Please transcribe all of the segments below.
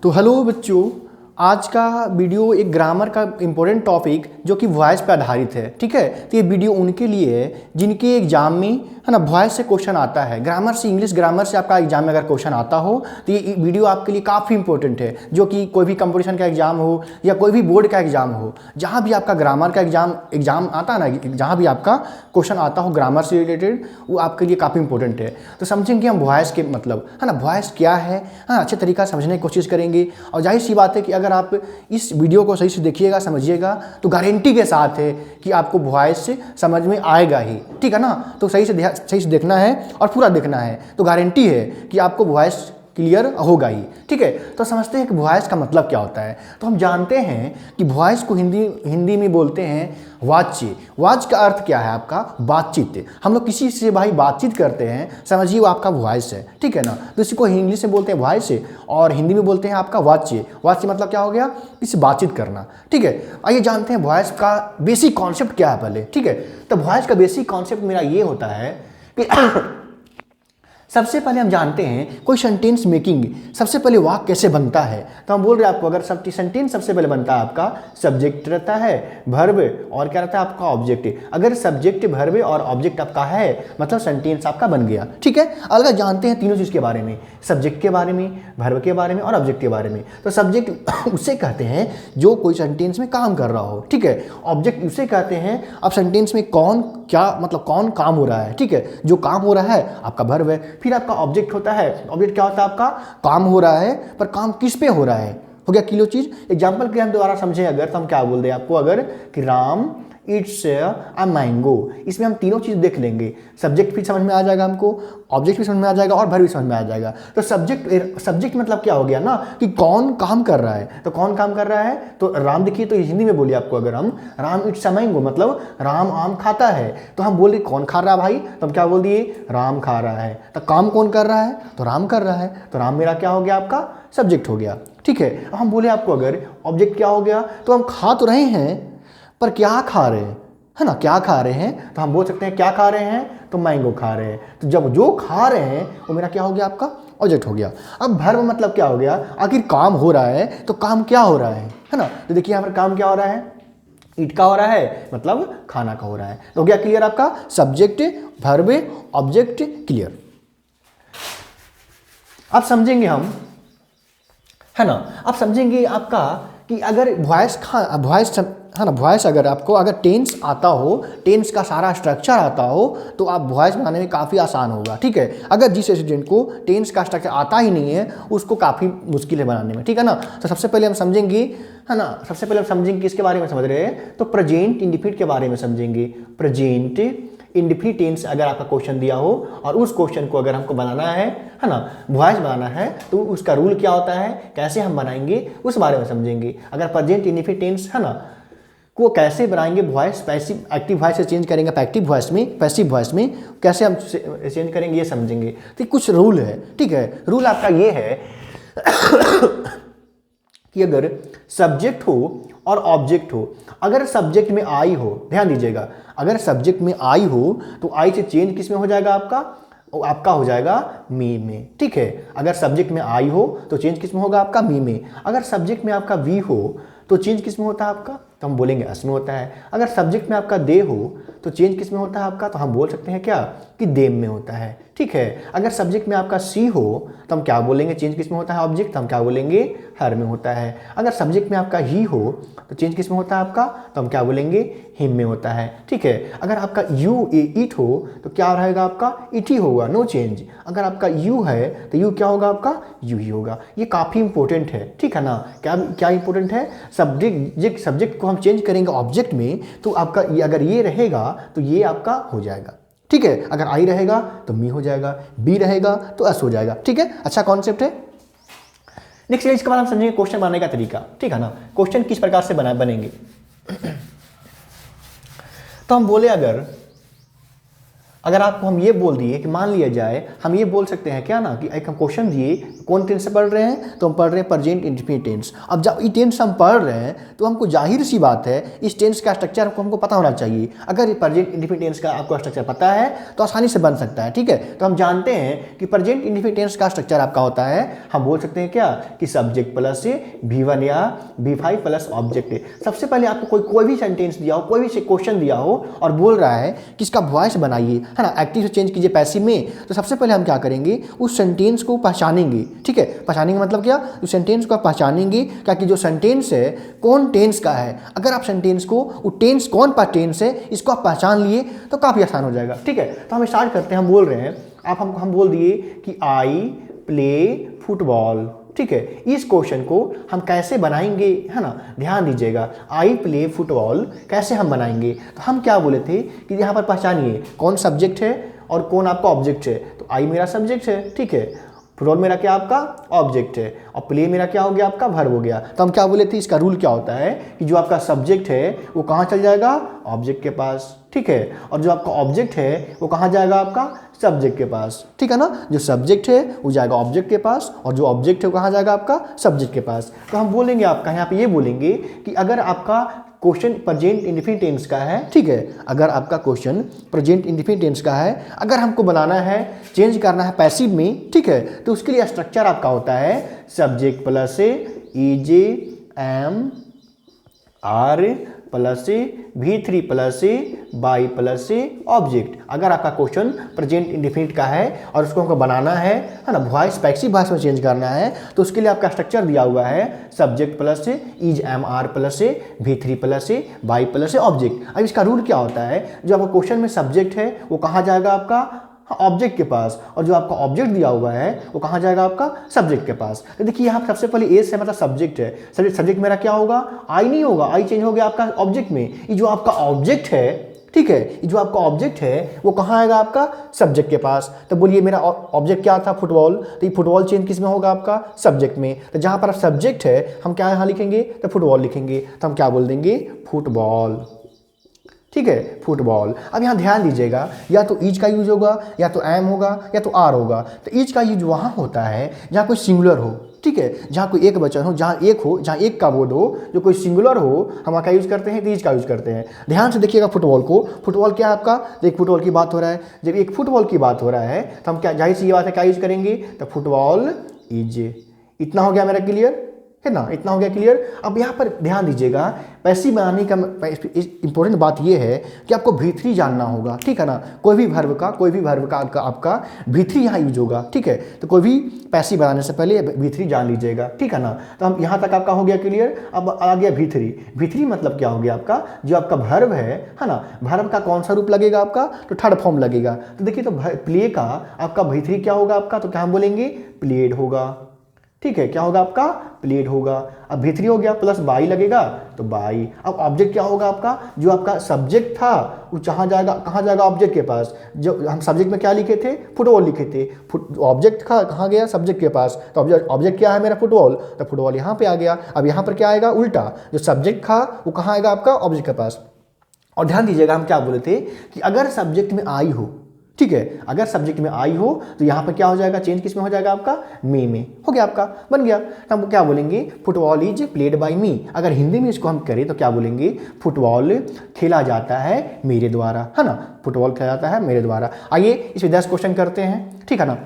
तो हेलो बच्चों, आज का वीडियो एक ग्रामर का इम्पोर्टेंट टॉपिक जो कि वॉइस पे आधारित है। ठीक है, तो ये वीडियो उनके लिए है जिनके एग्जाम में है ना वॉइस से क्वेश्चन आता है। ग्रामर से, इंग्लिश ग्रामर से आपका एग्जाम में अगर क्वेश्चन आता हो तो ये वीडियो आपके लिए काफ़ी इंपॉर्टेंट है। जो कि कोई भी कंपटीशन का एग्जाम हो या कोई भी बोर्ड का एग्जाम हो, जहाँ भी आपका ग्रामर का एग्जाम आता है ना, जहाँ भी आपका क्वेश्चन आता हो ग्रामर से रिलेटेड, वो आपके लिए काफ़ी इंपॉर्टेंट है। तो समझेंगे हम वॉइस के मतलब है ना, वॉइस क्या है, हाँ अच्छे तरीका समझने की कोशिश करेंगे। और जाहिर सी बात है कि अगर आप इस वीडियो को सही से देखिएगा, समझिएगा, तो गारंटी के साथ है कि आपको वॉइस से समझ में आएगा ही। ठीक है ना, तो सही से देखना है और पूरा देखना है, तो गारंटी है कि आपको वॉइस क्लियर होगा ही। ठीक है, तो समझते हैं कि वॉइस का मतलब क्या होता है। तो हम जानते हैं कि वॉइस को हिंदी में बोलते हैं वाच्य। वाच का अर्थ क्या है आपका? बातचीत। हम लोग किसी से भाई बातचीत करते हैं, समझिए वो आपका वॉइस है। ठीक है ना, तो इसी को इंग्लिश में बोलते हैं वॉइस और हिंदी में बोलते हैं आपका वाच्य। वाच्य मतलब क्या हो गया? किसी बातचीत करना। ठीक है, आइए जानते हैं वॉइस का बेसिक कॉन्सेप्ट क्या है पहले। ठीक है, तो वॉइस का बेसिक कॉन्सेप्ट मेरा ये होता है कि सबसे पहले हम जानते हैं कोई सेंटेंस मेकिंग, सबसे पहले वाक्य कैसे बनता है। तो हम बोल रहे हैं आपको, अगर सेंटेंस सबसे पहले बनता है आपका सब्जेक्ट रहता है, वर्ब और क्या रहता है आपका ऑब्जेक्ट। अगर सब्जेक्ट, वर्ब और ऑब्जेक्ट आपका है मतलब सेंटेंस आपका बन गया। ठीक है, अलग जानते हैं तीनों चीज़ के बारे में, सब्जेक्ट के बारे में, वर्ब के बारे में और ऑब्जेक्ट के बारे में। तो सब्जेक्ट उससे कहते हैं जो कोई सेंटेंस में काम कर रहा हो। ठीक है, ऑब्जेक्ट उससे कहते हैं अब सेंटेंस में कौन क्या मतलब कौन काम हो रहा है। ठीक है, जो काम हो रहा है आपका वर्ब है। फिर आपका ऑब्जेक्ट होता है, ऑब्जेक्ट क्या होता है आपका? काम हो रहा है, पर काम किस पे हो रहा है। हो गया किलो चीज। एग्जांपल के हम दोबारा समझें अगर, तो हम क्या बोल दें आपको अगर कि राम इट्स अ मैंगो। इसमें हम तीनों चीज़ देख लेंगे, सब्जेक्ट भी समझ में आ जाएगा हमको, ऑब्जेक्ट भी समझ में आ जाएगा और वर्ब भी समझ में आ जाएगा। तो सब्जेक्ट मतलब क्या हो गया ना कि कौन काम कर रहा है। तो कौन काम कर रहा है, तो राम देखिए, तो हिंदी में बोलिए आपको, अगर हम राम इट्स अ मैंगो मतलब राम आम खाता है, तो हम बोल रहे कौन खा रहा है भाई, तो हम क्या बोल दिए? राम खा रहा है। तो काम कौन कर रहा है? तो राम कर रहा है। तो राम मेरा क्या हो गया? आपका सब्जेक्ट हो गया। ठीक है, हम बोले आपको अगर ऑब्जेक्ट क्या हो गया, तो हम खा तो रहे हैं पर क्या खा रहे हैं, है ना, क्या खा रहे हैं, तो हम बोल सकते हैं क्या खा रहे हैं, तो मैंगो खा रहे हैं। तो जब जो खा रहे हैं वो मेरा क्या हो गया? आपका ऑब्जेक्ट हो गया। अब वर्ब मतलब क्या हो गया? आखिर काम हो रहा है, तो काम क्या हो रहा है ना। तो देखिए यहाँ पर काम क्या हो रहा है? ईट का हो रहा है मतलब खाना का हो रहा है। तो हो गया क्लियर आपका सब्जेक्ट, वर्ब, ऑब्जेक्ट, क्लियर। अब समझेंगे हम, है ना, अब समझेंगे आपका कि अगर वॉइस है ना, वॉइस अगर आपको अगर टेंस आता हो, टेंस का सारा स्ट्रक्चर आता हो, तो आप वॉइस बनाने में काफ़ी आसान होगा। ठीक है, अगर जिस स्टूडेंट को टेंस का स्ट्रक्चर आता ही नहीं है उसको काफ़ी मुश्किल है बनाने में। ठीक है ना, तो सबसे पहले हम समझेंगे, है ना, सबसे पहले हम समझेंगे किसके बारे में समझ रहे हैं, तो प्रेजेंट इंडेफिनिट के बारे में समझेंगे। प्रेजेंट इंडेफिनिट टेंस अगर आपका क्वेश्चन दिया हो और उस क्वेश्चन को अगर हमको बनाना है ना, वॉइस बनाना है, तो उसका रूल क्या होता है, कैसे हम बनाएंगे, उस बारे में समझेंगे। अगर प्रेजेंट इंडेफिनिट टेंस है ना को कैसे बनाएंगे, वॉइस पैसिव एक्टिव वॉइस से चेंज करेंगे एक्टिव वॉइस में, पैसिव वॉइस में कैसे हम चेंज करेंगे ये समझेंगे। तो कुछ रूल है। ठीक है, रूल आपका ये है कि अगर सब्जेक्ट हो और ऑब्जेक्ट हो, अगर सब्जेक्ट में आई हो, ध्यान दीजिएगा, अगर सब्जेक्ट में आई हो तो आई से चेंज किस में हो जाएगा? आपका हो जाएगा मी में। ठीक है, अगर सब्जेक्ट में आई हो तो चेंज किस में होगा? आपका मी में। अगर सब्जेक्ट में आपका वी हो तो चेंज किस में होता है आपका? तो हम बोलेंगे अस में होता है। अगर सब्जेक्ट में आपका दे हो तो चेंज किस में होता है आपका? तो हम बोल सकते हैं क्या कि देम में होता है। ठीक है, अगर सब्जेक्ट में आपका सी हो तो हम क्या बोलेंगे? चेंज किस में होता है ऑब्जेक्ट? तो हम क्या बोलेंगे? हर में होता है। अगर सब्जेक्ट में आपका ही हो तो चेंज किस में होता है आपका? तो हम क्या बोलेंगे? हिम में होता है। ठीक है, अगर आपका यू इट हो तो क्या रहेगा आपका? इट ही होगा, नो चेंज। अगर आपका यू है तो यू क्या होगा? आपका यू ही होगा। ये काफ़ी इंपॉर्टेंट है। ठीक है ना, क्या इंपॉर्टेंट है? सब्जेक्ट को हम चेंज करेंगे ऑब्जेक्ट में, तो आपका अगर ये रहेगा तो ये आपका हो जाएगा। ठीक है, अगर आई रहेगा तो मी हो जाएगा, बी रहेगा तो एस हो जाएगा। ठीक है, अच्छा कॉन्सेप्ट है। नेक्स्ट इसके बाद हम समझेंगे क्वेश्चन बनाने का तरीका। ठीक है ना, क्वेश्चन किस प्रकार से बनेंगे। तो हम बोले अगर अगर आपको हम ये बोल दिए कि मान लिया जाए, हम ये बोल सकते हैं क्या ना कि एक हम क्वेश्चन दिए, कौन टेंस से पढ़ रहे हैं, तो हम पढ़ रहे हैं प्रेजेंट इंडेफिनिट टेंस। अब जब ये टेंस हम पढ़ रहे हैं तो हमको जाहिर सी बात है इस टेंस का स्ट्रक्चर हमको पता होना चाहिए। अगर ये प्रेजेंट इंडेफिनिट टेंस का आपको स्ट्रक्चर पता है तो आसानी से बन सकता है, ठीक है। तो हम जानते हैं कि प्रेजेंट इंडेफिनिट टेंस का स्ट्रक्चर आपका होता है, हम बोल सकते हैं क्या कि सब्जेक्ट प्लस V1 या V5 प्लस ऑब्जेक्ट। सबसे पहले आपको कोई भी सेंटेंस दिया हो, कोई भी क्वेश्चन दिया हो और बोल रहा है कि इसका वॉइस बनाइए, है ना, एक्टिव से चेंज कीजिए पैसिव में, तो सबसे पहले हम क्या करेंगे, उस सेंटेंस को पहचानेंगे, ठीक है। पहचानेंगे मतलब क्या, उस सेंटेंस को पहचानेंगे क्या कि जो सेंटेंस है कौन टेंस का है। अगर आप सेंटेंस को वो टेंस कौन सा टेंस है इसको आप पहचान लिए तो काफ़ी आसान हो जाएगा, ठीक है। तो हम स्टार्ट करते हैं। हम बोल रहे हैं, आप हम बोल दिए कि आई प्ले फुटबॉल, ठीक है। इस क्वेश्चन को हम कैसे बनाएंगे, है ना, ध्यान दीजिएगा। आई प्ले फुटबॉल कैसे हम बनाएंगे, तो हम क्या बोले थे कि यहाँ पर पहचानिए कौन सब्जेक्ट है और कौन आपका ऑब्जेक्ट है। तो आई मेरा सब्जेक्ट है, ठीक है, फुटबॉल मेरा क्या आपका ऑब्जेक्ट है, और प्ले मेरा क्या हो गया आपका वर्ब हो गया। तो हम क्या बोले थे, इसका रूल क्या होता है कि जो आपका सब्जेक्ट है वो कहाँ चल जाएगा, ऑब्जेक्ट के पास, ठीक है, और जो आपका ऑब्जेक्ट है वो कहाँ जाएगा आपका सब्जेक्ट के पास, ठीक है ना। जो सब्जेक्ट है वो जाएगा ऑब्जेक्ट के पास और जो ऑब्जेक्ट है वो कहाँ जाएगा आपका सब्जेक्ट के पास। तो हम बोलेंगे आपका यहाँ पे ये बोलेंगे कि अगर आपका क्वेश्चन प्रेजेंट इंडेफिनिट टेंस का है, ठीक है, अगर आपका क्वेश्चन प्रेजेंट इंडेफिनिट टेंस का है, अगर हमको बनाना है, चेंज करना है पैसिव में, ठीक है, तो उसके लिए स्ट्रक्चर आपका होता है subject plus EJM R plus V3 plus by plus object. अगर आपका क्वेश्चन प्रेजेंट इंडेफिनिट का है और उसको हमको बनाना है ना, वॉइस पैसिव वॉइस में चेंज करना है, तो उसके लिए आपका स्ट्रक्चर दिया हुआ है subject plus EJM R plus V3 plus by plus object. अब इसका रूल क्या होता है, जो आपका क्वेश्चन में सब्जेक्ट है वो कहाँ जाएगा आपका ऑब्जेक्ट के पास, और जो आपका ऑब्जेक्ट दिया हुआ है वो कहाँ जाएगा आपका सब्जेक्ट के पास। तो देखिए यहाँ सबसे पहले ए से मतलब सब्जेक्ट है, सब्जेक्ट मेरा क्या होगा, आई नहीं होगा, आई चेंज हो गया आपका ऑब्जेक्ट में। ये जो आपका ऑब्जेक्ट है, ठीक है, ये जो आपका ऑब्जेक्ट है वो कहाँ आएगा आपका सब्जेक्ट के पास। तो बोलिए मेरा ऑब्जेक्ट क्या था, फुटबॉल, तो ये फुटबॉल चेंज किस में होगा आपका सब्जेक्ट में। तो जहाँ पर सब्जेक्ट है हम क्या यहाँ लिखेंगे, तो फुटबॉल लिखेंगे, तो हम क्या बोल देंगे फुटबॉल, ठीक है, फुटबॉल। अब यहाँ ध्यान दीजिएगा, या तो ईज का यूज होगा, या तो एम होगा, या तो आर होगा। तो ईज का यूज वहाँ होता है जहाँ कोई सिंगुलर हो, ठीक है, जहाँ कोई एक वचन हो, जहाँ एक हो, जहाँ एक का बोध हो, जो कोई सिंगुलर हो, हम क्या यूज करते हैं, तो ईज का यूज करते हैं। ध्यान से देखिएगा फुटबॉल को, फुटबॉल क्या है आपका, एक फुटबॉल की बात हो रहा है, जब एक फुटबॉल की बात हो रहा है तो हम क्या, जाहिर सी ये बात है, क्या यूज करेंगे, तो फुटबॉल इज। इतना हो गया मेरा क्लियर है ना, इतना हो गया क्लियर। अब यहाँ पर ध्यान दीजिएगा, पैसिव बनाने का इंपॉर्टेंट बात यह है कि आपको V3 जानना होगा, ठीक है ना। कोई भी वर्ब का आपका V3 यहाँ यूज होगा, ठीक है। तो कोई भी पैसिव बनाने से पहले V3 जान लीजिएगा, ठीक है ना। तो हम यहाँ तक आपका हो गया क्लियर। अब आ गया V3 मतलब क्या हो गया आपका, जो आपका वर्ब है ना, वर्ब का कौन सा रूप लगेगा आपका, तो थर्ड फॉर्म लगेगा। तो देखिए, तो प्ले का आपका V3 क्या होगा आपका, तो क्या हम बोलेंगे प्लेड होगा, ठीक है, क्या होगा आपका प्लेड होगा। अब V3 हो गया, प्लस बाई लगेगा तो बाई। अब ऑब्जेक्ट क्या होगा आपका, जो आपका सब्जेक्ट था वो कहाँ जाएगा ऑब्जेक्ट के पास। जो हम सब्जेक्ट में क्या लिखे थे, फुटबॉल लिखे थे, ऑब्जेक्ट कहाँ गया सब्जेक्ट के पास। तो ऑब्जेक्ट क्या है मेरा फुटबॉल, तो फुटबॉल यहाँ पे आ गया। अब यहाँ पर क्या आएगा उल्टा, जो सब्जेक्ट था वो कहाँ आएगा आपका ऑब्जेक्ट के पास। और ध्यान दीजिएगा हम क्या बोले थे कि अगर सब्जेक्ट में आई हो, ठीक है, अगर सब्जेक्ट में आई हो तो यहाँ पर क्या हो जाएगा, चेंज किस में हो जाएगा आपका में हो गया, आपका बन गया। तो हम क्या बोलेंगे, फुटबॉल इज प्लेड बाय मी। अगर हिंदी में इसको हम करें तो क्या बोलेंगे, फुटबॉल खेला जाता है मेरे द्वारा, है ना, फुटबॉल खेला जाता है मेरे द्वारा। आइए इसमें 10 क्वेश्चन करते हैं, ठीक है ना।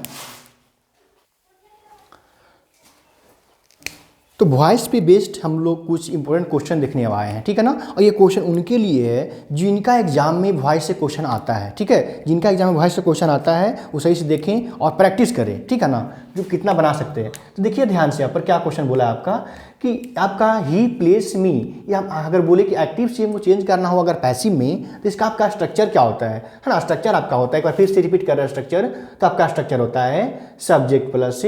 तो वॉइस पे बेस्ड हम लोग कुछ इंपॉर्टेंट क्वेश्चन देखने आए हैं, ठीक है ना। और ये क्वेश्चन उनके लिए है जिनका एग्जाम में वॉइस से क्वेश्चन आता है, ठीक है, जिनका एग्जाम में वॉइस से क्वेश्चन आता है वो सही से देखें और प्रैक्टिस करें, ठीक है ना, जो कितना बना सकते हैं। तो देखिए ध्यान से, यहाँ पर क्या क्वेश्चन बोला है आपका कि आपका ही प्लेस मी, या अगर बोले कि एक्टिव सेम को चेंज करना हो अगर पैसिव में, तो इसका आपका स्ट्रक्चर क्या होता है ना। स्ट्रक्चर आपका होता है, एक बार फिर से रिपीट कर रहा है स्ट्रक्चर, तो आपका स्ट्रक्चर होता है subject plus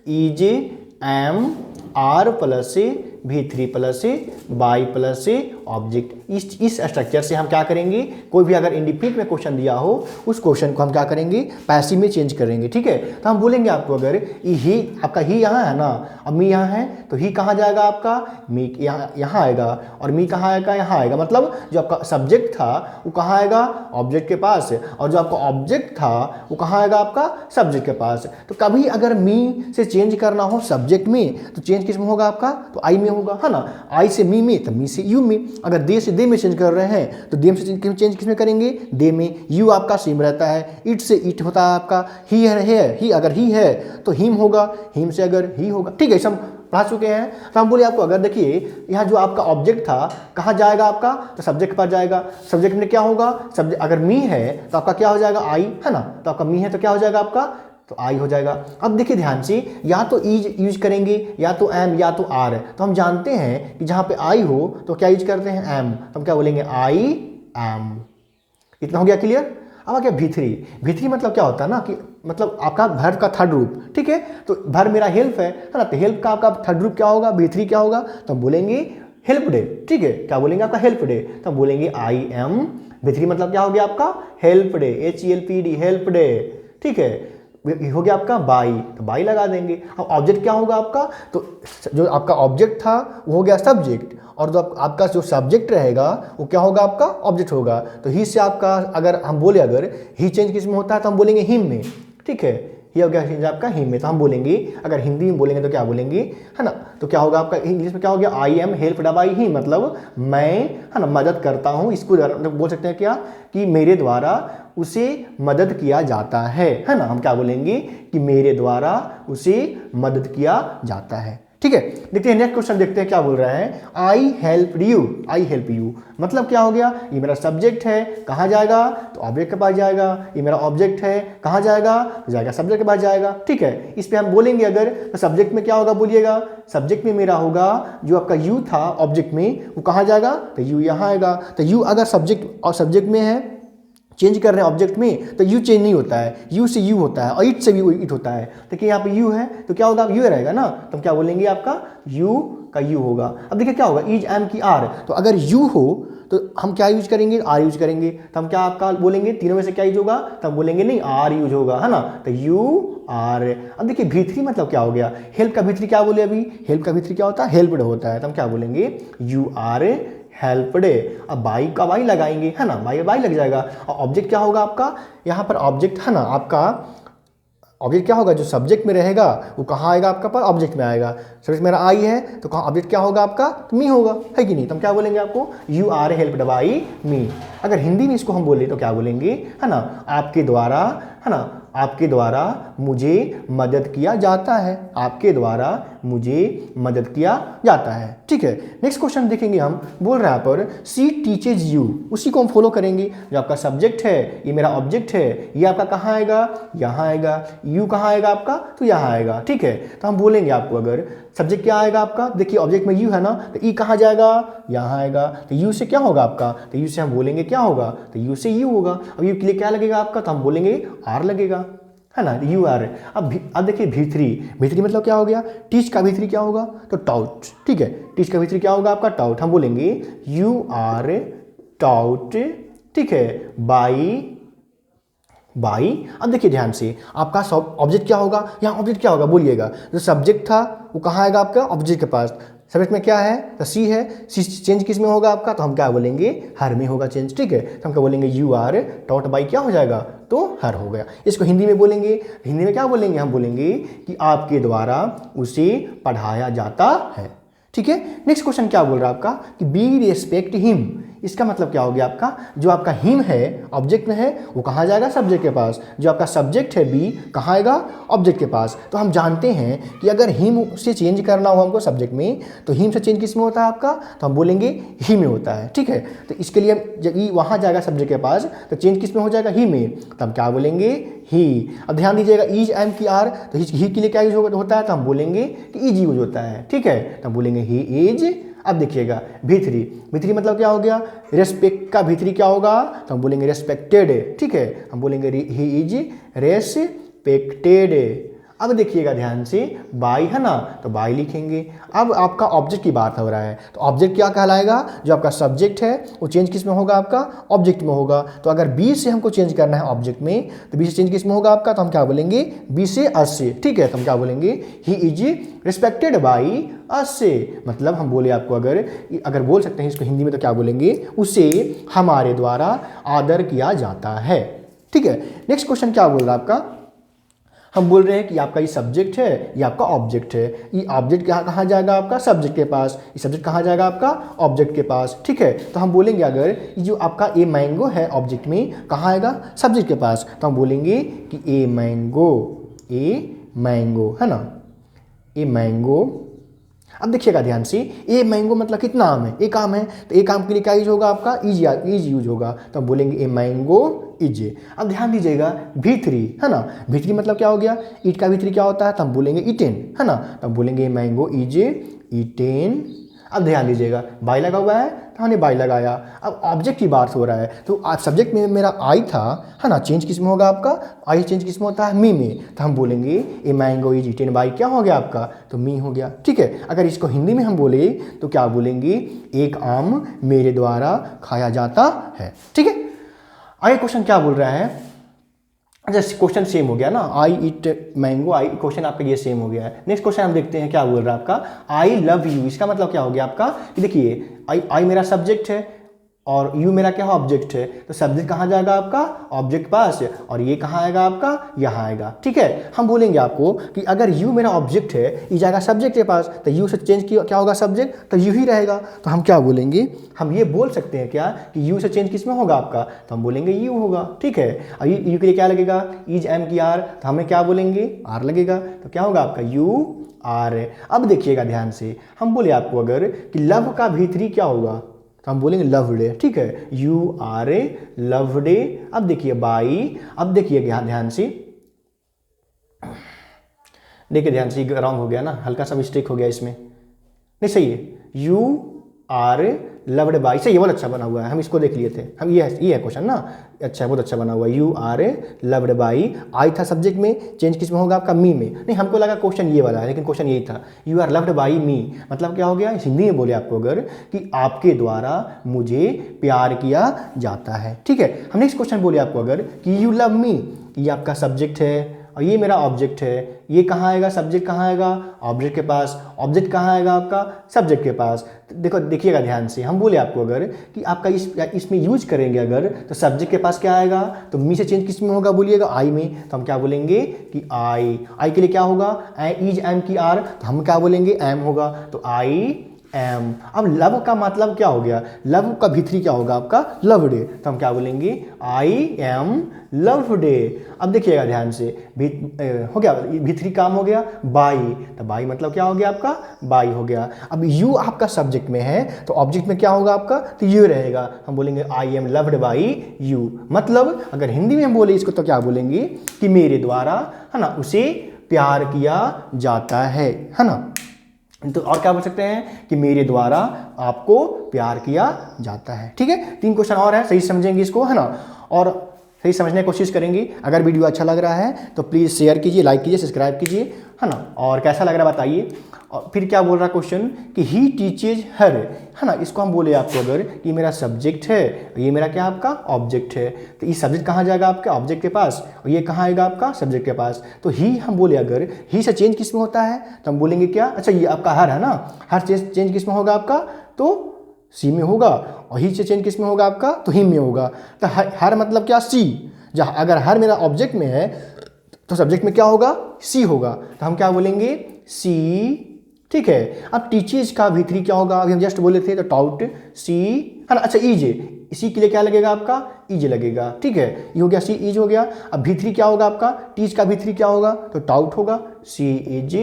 EJM R plus V3 plus by plus object. इस स्ट्रक्चर से हम क्या करेंगे, कोई भी अगर इंडिफिनिट में क्वेश्चन दिया हो उस क्वेश्चन को हम क्या करेंगे, पैसिव में चेंज करेंगे। ठीक है, तो हम बोलेंगे आपको अगर ही, आपका ही यहाँ है ना, अब मी यहाँ है तो ही कहाँ जाएगा आपका, मी यहाँ आएगा, और मी कहाँ आएगा, यहाँ आएगा। मतलब जो आपका सब्जेक्ट था वो कहाँ आएगा, ऑब्जेक्ट के पास, और जो आपका ऑब्जेक्ट था वो कहाँ आएगा, आपका सब्जेक्ट के पास। तो कभी अगर मी से चेंज करना हो सब्जेक्ट में तो चेंज किस में होगा आपका, तो आई में होगा, है ना। आई से मी में, तो मी से यू में। अगर दे से दे में चेंज कर रहे हैं तो दे से चेंज किस में करेंगे, दे में। यू आपका सेम रहता है। इट से इट होता है आपका। ही है, ही अगर ही है तो हिम होगा, हिम से अगर ही होगा। ठीक है, सब पढ़ा चुके हैं। तो हम बोले आपको अगर देखिए यहाँ जो आपका ऑब्जेक्ट था कहाँ जाएगा आपका, तो सब्जेक्ट पर जाएगा। सब्जेक्ट में क्या होगा, सब्जेक्ट अगर मी है तो आपका क्या हो जाएगा, आई, है ना। तो आपका मी है तो क्या हो जाएगा आपका, तो आई हो जाएगा। अब देखिए ध्यान से, या तो इज यूज करेंगे, या तो एम, या तो आर। तो हम जानते हैं कि जहाँ पे आई हो तो क्या यूज करते हैं, एम। तो हम क्या बोलेंगे, आई एम। इतना हो गया क्लियर। अब आ गया भी3। भी3 मतलब क्या होता है ना कि मतलब आपका वर्ब का थर्ड रूप। ठीक है, तो वर्ब मेरा हेल्प है ना, तो हेल्प का आपका थर्ड रूप क्या होगा, भी3 क्या होगा, तो हम बोलेंगे हेल्प डे। ठीक है, क्या बोलेंगे आपका, हेल्प डे। तो हम बोलेंगे आई एम। भी3 मतलब क्या हो गया आपका, help day, HELPD, help day. ठीक है, हो गया आपका बाई, तो बाई लगा देंगे। अब ऑब्जेक्ट क्या होगा आपका, तो जो आपका ऑब्जेक्ट था वो हो गया सब्जेक्ट, और जो आपका जो सब्जेक्ट रहेगा वो क्या होगा, आपका ऑब्जेक्ट होगा। तो ही से आपका अगर हम बोले अगर ही चेंज किस में होता है तो हम बोलेंगे हिम में। ठीक है, ये हो गया चेंज आपका हिम में। तो हम बोलेंगे अगर हिंदी में बोलेंगे तो क्या बोलेंगे, है ना, तो क्या होगा आपका इंग्लिश में क्या हो गया, आई एम हेल्प्ड बाय ही, मतलब मैं, है ना, मदद करता हूँ। इसको बोल सकते हैं क्या, कि मेरे द्वारा उसे मदद किया जाता है ना। हम क्या बोलेंगे कि मेरे द्वारा उसे मदद किया जाता है। ठीक है, देखते हैं नेक्स्ट क्वेश्चन, देखते हैं क्या बोल रहा है। I help you, I help you मतलब क्या हो गया, ये मेरा सब्जेक्ट है, कहाँ जाएगा, तो ऑब्जेक्ट के पास जाएगा। ये मेरा ऑब्जेक्ट है, कहाँ जाएगा, तो जाएगा सब्जेक्ट के पास जाएगा। ठीक है, इस पे हम बोलेंगे अगर, तो सब्जेक्ट में क्या होगा, बोलिएगा। सब्जेक्ट में मेरा होगा जो आपका यू था ऑब्जेक्ट में, वो कहाँ जाएगा, तो यू यहाँ आएगा। तो यू अगर सब्जेक्ट और सब्जेक्ट में है, चेंज कर रहे हैं ऑब्जेक्ट में, तो यू चेंज नहीं होता है, यू से यू होता है, और इट से भी इट होता है। देखिए यहाँ पे यू है तो क्या होगा, यू रहेगा ना, तो हम क्या बोलेंगे, आपका यू का यू होगा। अब देखिए क्या होगा, इज एम की आर, तो अगर यू हो तो हम क्या यूज करेंगे, आर यूज करेंगे। तो हम क्या आपका बोलेंगे, तीनों में से क्या यूज होगा, तो हम बोलेंगे नहीं, आर यूज होगा, है ना। तो यू आर। अब देखिए भी3 मतलब क्या हो गया, हेल्प का भी3 क्या बोले अभी, हेल्प का भी3 क्या होता है, हेल्प्ड होता है। तो हम क्या बोलेंगे, यू आर हेल्प डे। अब बाई का बाई लगाएंगे, है ना, बाई बाई लग जाएगा। और ऑब्जेक्ट क्या होगा आपका, यहाँ पर ऑब्जेक्ट है ना, आपका ऑब्जेक्ट क्या होगा, जो सब्जेक्ट में रहेगा वो कहाँ आएगा, आपका पर ऑब्जेक्ट में आएगा। सब्जेक्ट मेरा आई है तो कहाँ ऑब्जेक्ट क्या होगा आपका, तो मी होगा, है कि नहीं। तो हम क्या बोलेंगे आपको, यू आर हेल्प्ड बाई मी। अगर हिंदी में इसको हम बोले तो क्या बोलेंगे, है ना, आपके द्वारा, है ना, आपके द्वारा मुझे मदद किया जाता है, आपके द्वारा मुझे मदद किया जाता है। ठीक है, नेक्स्ट क्वेश्चन देखेंगे हम, बोल रहा है पर सी टीचेज यू, उसी को हम फॉलो करेंगे। जो आपका सब्जेक्ट है ये मेरा ऑब्जेक्ट है, ये आपका कहाँ आएगा, यहाँ आएगा। यू कहाँ आएगा आपका, तो यहाँ आएगा। ठीक है, तो हम बोलेंगे आपको अगर सब्जेक्ट क्या आएगा आपका, देखिए ऑब्जेक्ट में यू है ना, तो ई कहाँ जाएगा, यहाँ आएगा। तो यू से क्या होगा आपका, तो यू से हम बोलेंगे क्या होगा, तो यू से यू होगा। अब यू के लिए क्या लगेगा आपका, तो हम बोलेंगे आर लगेगा, है ना, यू आर। अब देखिए भी3 मतलब क्या हो गया, टीच का भी3 क्या होगा, तो टाउट। ठीक है, टीच का भी3 क्या होगा आपका, टाउट। हम बोलेंगे यू आर टाउट, ठीक है, बाई। अब देखिए ध्यान से, आपका सब ऑब्जेक्ट क्या होगा, यहाँ ऑब्जेक्ट क्या होगा, बोलिएगा। जो सब्जेक्ट था वो कहाँ आएगा आपका, ऑब्जेक्ट के पास। सब्जेक्ट में क्या है, तो सी है, सी चेंज किस में होगा आपका, तो हम क्या बोलेंगे, हर में होगा चेंज। ठीक है, तो हम क्या बोलेंगे, यू आर टॉट बाई क्या हो जाएगा, तो हर हो गया। इसको हिंदी में बोलेंगे, हिंदी में क्या बोलेंगे, हम बोलेंगे कि आपके द्वारा उसे पढ़ाया जाता है। ठीक है, नेक्स्ट क्वेश्चन क्या बोल रहा है आपका, कि बी रिस्पेक्ट हिम। इसका मतलब क्या हो गया आपका, जो आपका हिम है ऑब्जेक्ट में है वो कहाँ जाएगा, सब्जेक्ट के पास। जो आपका सब्जेक्ट है बी कहाँ आएगा, ऑब्जेक्ट के पास। तो हम जानते हैं कि अगर हिम से चेंज करना हो हमको सब्जेक्ट में, तो हिम से चेंज किस में होता है आपका, तो हम बोलेंगे ही में होता है। ठीक है, तो इसके लिए जब ई वहाँ जाएगा सब्जेक्ट के पास तो चेंज किस में हो जाएगा, ही में। तो हम क्या बोलेंगे, ही। अब ध्यान दीजिएगा, इज एम की आर, तो ही के लिए क्या यूज होता है, तो हम बोलेंगे कि इज यूज होता है। ठीक है, तो हम बोलेंगे ही इज। अब देखिएगा भी3 मतलब क्या हो गया, रेस्पेक्ट का भी3 क्या होगा, तो हम बोलेंगे रेस्पेक्टेड। ठीक है, हम बोलेंगे ही इज रेस्पेक्टेड। अब देखिएगा ध्यान से, बाई है ना, तो बाई लिखेंगे। अब आपका ऑब्जेक्ट की बात हो रहा है, तो ऑब्जेक्ट क्या कहलाएगा, जो आपका सब्जेक्ट है वो चेंज किस में होगा, आपका ऑब्जेक्ट में होगा। तो अगर बी से हमको चेंज करना है ऑब्जेक्ट में, तो बी से चेंज किस में होगा आपका, तो हम क्या बोलेंगे, बी से अस से, ठीक है। तो हम क्या बोलेंगे, he is respected by us से, मतलब हम बोले आपको अगर बोल सकते हैं इसको हिंदी में, तो क्या बोलेंगे, उसे हमारे द्वारा आदर किया जाता है, ठीक है। नेक्स्ट क्वेश्चन क्या बोल रहा है आपका, हम बोल रहे हैं कि आपका ये सब्जेक्ट है, ये आपका ऑब्जेक्ट है। ये ऑब्जेक्ट कहाँ जाएगा, आपका सब्जेक्ट के पास। ये सब्जेक्ट कहाँ जाएगा, आपका ऑब्जेक्ट के पास, ठीक है। तो हम बोलेंगे अगर ये जो आपका ए मैंगो है ऑब्जेक्ट में, कहाँ आएगा, सब्जेक्ट के पास। तो हम बोलेंगे कि ए मैंगो है ना, ए मैंगो। अब देखिएगा ध्यान से, ए मैंगो मतलब कितना आम है, एक आम है, तो एक आम के लिए क्या यूज होगा आपका, इज यूज होगा। तो हम बोलेंगे ए मैंगो इज। अब ध्यान दीजिएगा, V3 है ना, V3 मतलब क्या हो गया, ईट का V3 क्या होता है, तो हम बोलेंगे ईटेन है ना, तो हम बोलेंगे ए मैंगो इज ईटेन। अब ध्यान दीजिएगा, बाई लगा हुआ है, तो हमने बाई लगाया। अब ऑब्जेक्ट की बात हो रहा है, तो सब्जेक्ट में मेरा आई था है ना, चेंज किस में होगा आपका, आई चेंज किस में होता है, मी में। तो हम बोलेंगे a mango is eaten by, क्या हो गया आपका, तो मी हो गया, ठीक है। अगर इसको हिंदी में हम बोले तो क्या बोलेंगे, एक आम मेरे द्वारा खाया जाता है, ठीक है। आगे क्वेश्चन क्या बोल रहा है, अच्छा क्वेश्चन सेम हो गया ना, आई ईट मैंगो, आई क्वेश्चन आपका ये सेम हो गया है। नेक्स्ट क्वेश्चन हम देखते हैं क्या बोल रहा है आपका, आई लव यू। इसका मतलब क्या हो गया आपका, देखिए आई मेरा सब्जेक्ट है और यू मेरा क्या है, ऑब्जेक्ट है। तो सब्जेक्ट कहाँ जाएगा आपका, ऑब्जेक्ट पास, और ये कहाँ आएगा आपका, यहाँ आएगा, ठीक है। हम बोलेंगे आपको कि अगर यू मेरा ऑब्जेक्ट है, ये जाएगा सब्जेक्ट के पास, तो यू से चेंज क्या होगा, सब्जेक्ट, तो यू ही रहेगा। तो हम क्या बोलेंगे, हम ये बोल सकते हैं क्या कि यू से चेंज किस में होगा आपका, तो हम बोलेंगे यू होगा, ठीक है। और यू के लिए क्या लगेगा, इज एम की आर, तो हमें क्या बोलेंगे, आर लगेगा, तो क्या होगा आपका यू आर। अब देखिएगा ध्यान से, हम बोले आपको अगर कि लव का V3 क्या होगा, तो हम बोलेंगे लवडे, ठीक है, यू आर ए लवडे। अब देखिए बाई, अब देखिए ध्यान से, देखिए ध्यान से, रॉन्ग हो गया ना, हल्का सा मिस्टेक हो गया इसमें, नहीं सही है, यू आर लव्ड बाई, सही है, बहुत अच्छा बना हुआ है, हम इसको देख लिए थे हम, ये है क्वेश्चन ना, अच्छा बहुत अच्छा बना हुआ है, यू आर लव्ड बाई। आई था सब्जेक्ट में, चेंज किस में होगा आपका, मी में। नहीं हमको लगा क्वेश्चन ये वाला है, लेकिन क्वेश्चन यही था, यू आर लव्ड बाई मी, मतलब क्या हो गया, हिंदी में बोले आपको अगर कि आपके द्वारा मुझे प्यार किया जाता है, ठीक है। हम नेक्स्ट क्वेश्चन बोले आपको अगर कि यू लव मी, ये आपका सब्जेक्ट है और ये मेरा ऑब्जेक्ट है, ये कहाँ आएगा, सब्जेक्ट कहाँ आएगा, ऑब्जेक्ट के पास, ऑब्जेक्ट कहाँ आएगा आपका, सब्जेक्ट के पास। देखिएगा ध्यान से, हम बोले आपको अगर कि आपका इसमें यूज करेंगे अगर, तो सब्जेक्ट के पास क्या आएगा, तो मी से चेंज किस में होगा बोलिएगा, आई में। तो हम क्या बोलेंगे कि आई के लिए क्या होगा, इज एम की आर, तो हम क्या बोलेंगे, एम होगा, तो आई एम। अब लव का मतलब क्या हो गया, लव का V3 क्या होगा आपका, लव डे, तो हम क्या बोलेंगे, आई एम लव डे। अब देखिएगा ध्यान से, हो गया V3 काम हो गया, बाई, तो बाई मतलब क्या हो गया आपका, बाई हो गया। अब यू आपका सब्जेक्ट में है, तो ऑब्जेक्ट में क्या होगा आपका, तो यू रहेगा, हम बोलेंगे I am loved by you. मतलब अगर हिंदी में हम बोले इसको, तो क्या बोलेंगे कि मेरे द्वारा है ना उसे प्यार किया जाता है ना। तो और क्या बोल सकते हैं कि मेरे द्वारा आपको प्यार किया जाता है, ठीक है। 3 क्वेश्चन और है, सही समझेंगे इसको है ना, और सही समझने की कोशिश करेंगे। अगर वीडियो अच्छा लग रहा है तो प्लीज़ शेयर कीजिए, लाइक कीजिए, सब्सक्राइब कीजिए है ना, और कैसा लग रहा है बताइए। और फिर क्या बोल रहा है क्वेश्चन कि ही टीचेज हर है ना, इसको हम बोले आपको अगर कि मेरा सब्जेक्ट है, ये मेरा क्या आपका ऑब्जेक्ट है, तो ये सब्जेक्ट कहाँ जाएगा आपके ऑब्जेक्ट के पास, और ये कहाँ आएगा आपका सब्जेक्ट के पास। तो ही हम बोले अगर ही से चेंज किस में होता है, तो हम बोलेंगे क्या, अच्छा ये आपका हर है ना, हर चेंज किस में होगा आपका, तो सी में होगा, और ही से चेंज किस में होगा आपका, तो हिम में होगा। तो हर मतलब क्या, सी। जहाँ अगर हर मेरा ऑब्जेक्ट में है तो सब्जेक्ट में क्या होगा, सी होगा, तो हम क्या बोलेंगे, सी, ठीक है। अब टीचेज का V3 क्या होगा, अभी हम जस्ट बोले थे, तो टाउट सी है ना, अच्छा ईज, इसी के लिए क्या लगेगा आपका, ईज लगेगा, ठीक है, ये हो गया, सी ईज हो गया। अब V3 क्या होगा आपका, टीच का V3 क्या होगा, तो टाउट होगा, सी इज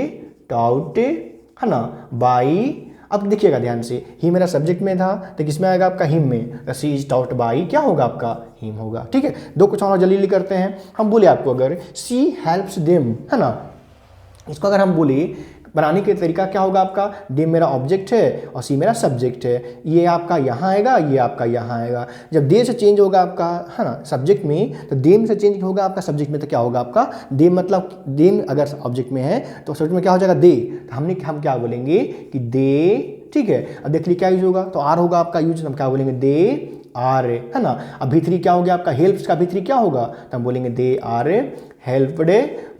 टाउट है ना बाई। अब देखिएगा ध्यान से, ही मेरा सब्जेक्ट में था, तो किसमें आएगा आपका, हिम में, तो सी इज टाउट बाई क्या होगा आपका, हिम होगा, ठीक है। 2 क्वेश्चन और जल्दी करते हैं। हम बोले आपको अगर सी हेल्प्स देम है ना, इसको अगर हम बोले बनाने के तरीका क्या होगा आपका, दे मेरा ऑब्जेक्ट है और सी मेरा सब्जेक्ट है, ये आपका यहाँ आएगा, ये आपका यहाँ आएगा। जब दे से चेंज होगा आपका, है ना, सब्जेक्ट में, तो दे से चेंज होगा आपका सब्जेक्ट में, तो क्या होगा आपका दे, मतलब दे अगर ऑब्जेक्ट में है तो सब्जेक्ट में क्या हो जाएगा दे, तो हम क्या बोलेंगे कि दे, ठीक है। अब देख लीजिए क्या यूज होगा, तो आर होगा आपका यूज, हम क्या बोलेंगे दे आर, है ना। अब V3 क्या हो गया आपका, हेल्प्स का V3 क्या होगा, तो हम बोलेंगे दे आर हेल्प्ड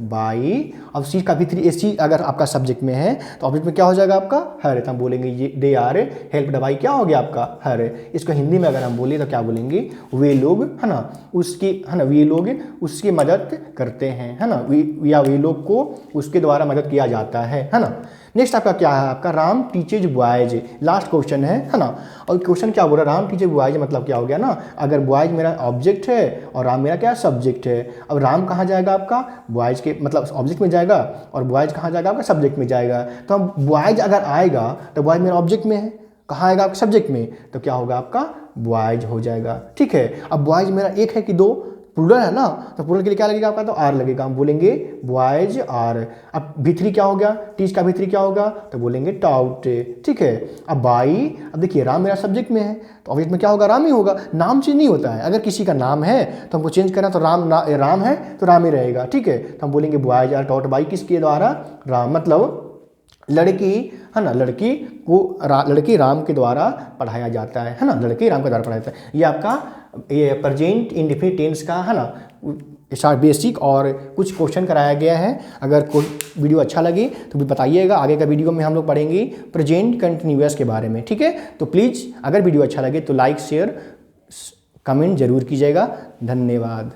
बाई। अब सी का V3 सी अगर आपका सब्जेक्ट में है तो ऑब्जेक्ट में क्या हो जाएगा आपका हर, तो हम बोलेंगे ये दे आर हेल्प्ड बाई क्या हो गया आपका हर। इसको हिंदी में अगर हम बोले तो क्या बोलेंगे, वे लोग, है ना, उसकी, है ना, वे लोग उसकी मदद करते हैं, है ना, या वे लोग को उसके द्वारा मदद किया जाता है ना। नेक्स्ट आपका क्या है, आपका Ram teaches boys, last question है ना। और क्वेश्चन क्या बोल रहा है, राम टीचेज बॉयज मतलब क्या हो गया ना, अगर बॉयज मेरा ऑब्जेक्ट है और राम मेरा क्या सब्जेक्ट है। अब राम कहाँ जाएगा आपका, बॉयज के मतलब ऑब्जेक्ट में जाएगा, और बॉयज कहाँ जाएगा आपका सब्जेक्ट में जाएगा। तो हम बॉयज अगर आएगा तो बॉयज मेरा ऑब्जेक्ट में है, कहाँ आएगा आपका सब्जेक्ट में, तो क्या होगा आपका बॉयज हो जाएगा, ठीक है। अब बॉयज मेरा एक है कि दो, प्लूरल है ना, तो प्लूरल के लिए क्या लगेगा आपका, तो आर लगेगा, हम बोलेंगे बॉयज आर। अब V3 क्या हो गया, टीच का V3 क्या होगा, तो बोलेंगे टाउट, ठीक है। अब बाई, अब देखिए राम मेरा सब्जेक्ट में है तो ऑब्जेक्ट में क्या होगा, राम ही होगा, नाम चेंज नहीं होता है। अगर किसी का नाम है तो हमको चेंज करना, तो राम है तो राम ही रहेगा, ठीक है। तो हम बोलेंगे बॉयज आर टाउट बाई किसके द्वारा, राम, मतलब लड़की, है ना, लड़की राम के द्वारा पढ़ाया जाता है ना, लड़की राम के द्वारा पढ़ाया जाता है। ये आपका ये प्रेजेंट इंडेफिनिट टेंस का, है ना, स्टार्ट बेसिक और कुछ क्वेश्चन कराया गया है। अगर कोई वीडियो अच्छा लगे तो भी बताइएगा, आगे का वीडियो में हम लोग पढ़ेंगे प्रेजेंट कंटिन्यूअस के बारे में, ठीक है। तो प्लीज़ अगर वीडियो अच्छा लगे तो लाइक शेयर कमेंट जरूर कीजिएगा। धन्यवाद।